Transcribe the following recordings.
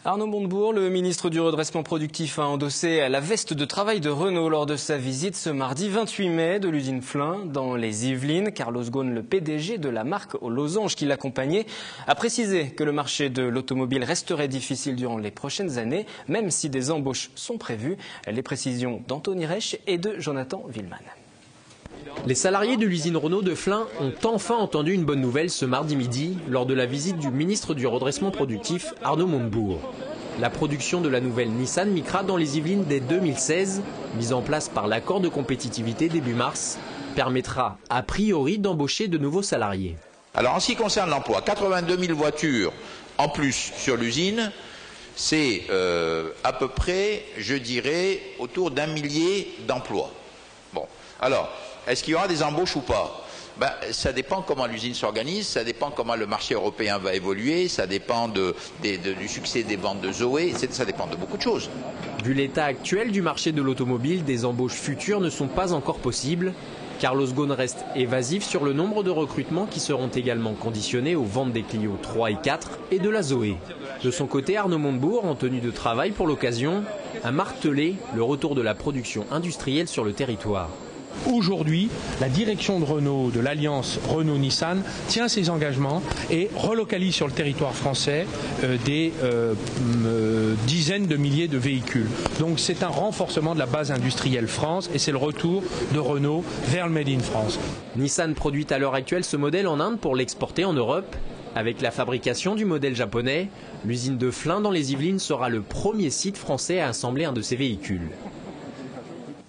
Arnaud Montebourg, le ministre du Redressement productif, a endossé la veste de travail de Renault lors de sa visite ce mardi 28 mai de l'usine Flins dans les Yvelines. Carlos Ghosn, le PDG de la marque aux losanges qui l'accompagnait, a précisé que le marché de l'automobile resterait difficile durant les prochaines années, même si des embauches sont prévues. Les précisions d'Anthony Reich et de Jonathan Villeman. Les salariés de l'usine Renault de Flins ont enfin entendu une bonne nouvelle ce mardi midi lors de la visite du ministre du Redressement productif, Arnaud Montebourg. La production de la nouvelle Nissan Micra dans les Yvelines dès 2016, mise en place par l'accord de compétitivité début mars, permettra a priori d'embaucher de nouveaux salariés. Alors en ce qui concerne l'emploi, 82 000 voitures en plus sur l'usine, c'est à peu près, je dirais, autour d'1 millier d'emplois. Bon, alors, est-ce qu'il y aura des embauches ou pas? Ça dépend comment l'usine s'organise, ça dépend comment le marché européen va évoluer, ça dépend du succès des ventes de Zoé, ça dépend de beaucoup de choses. Vu l'état actuel du marché de l'automobile, des embauches futures ne sont pas encore possibles. Carlos Ghosn reste évasif sur le nombre de recrutements qui seront également conditionnés aux ventes des Clio 3 et 4 et de la Zoé. De son côté, Arnaud Montebourg, en tenue de travail pour l'occasion, a martelé le retour de la production industrielle sur le territoire. Aujourd'hui, la direction de Renault, de l'alliance Renault-Nissan, tient ses engagements et relocalise sur le territoire français des dizaines de milliers de véhicules. Donc c'est un renforcement de la base industrielle France et c'est le retour de Renault vers le Made in France. Nissan produit à l'heure actuelle ce modèle en Inde pour l'exporter en Europe. Avec la fabrication du modèle japonais, l'usine de Flins dans les Yvelines sera le premier site français à assembler un de ces véhicules.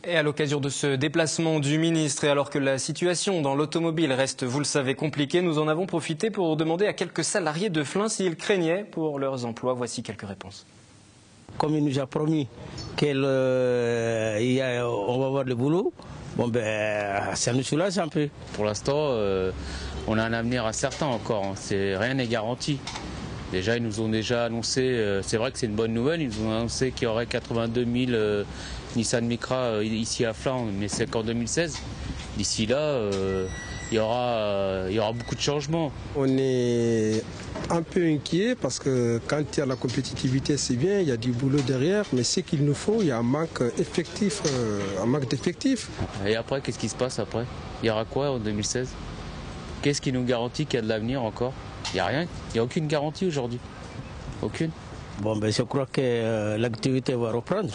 Et à l'occasion de ce déplacement du ministre, et alors que la situation dans l'automobile reste, vous le savez, compliquée, nous en avons profité pour demander à quelques salariés de Flins s'ils craignaient pour leurs emplois. Voici quelques réponses. Comme il nous a promis qu'on va avoir le boulot, ça nous soulage un peu. Pour l'instant, on a un avenir incertain encore, rien n'est garanti. Déjà, ils nous ont déjà annoncé, c'est vrai que c'est une bonne nouvelle, ils nous ont annoncé qu'il y aurait 82 000 Nissan Micra ici à Flins, mais c'est qu'en 2016. D'ici là, il y aura beaucoup de changements. On est un peu inquiet parce que quand il y a la compétitivité, c'est bien, il y a du boulot derrière, mais ce qu'il nous faut, il y a un manque d'effectifs. Et après, qu'est-ce qui se passe après? Il y aura quoi en 2016? Qu'est-ce qui nous garantit qu'il y a de l'avenir encore? Il n'y a rien, il n'y a aucune garantie aujourd'hui. Aucune. Je crois que l'activité va reprendre.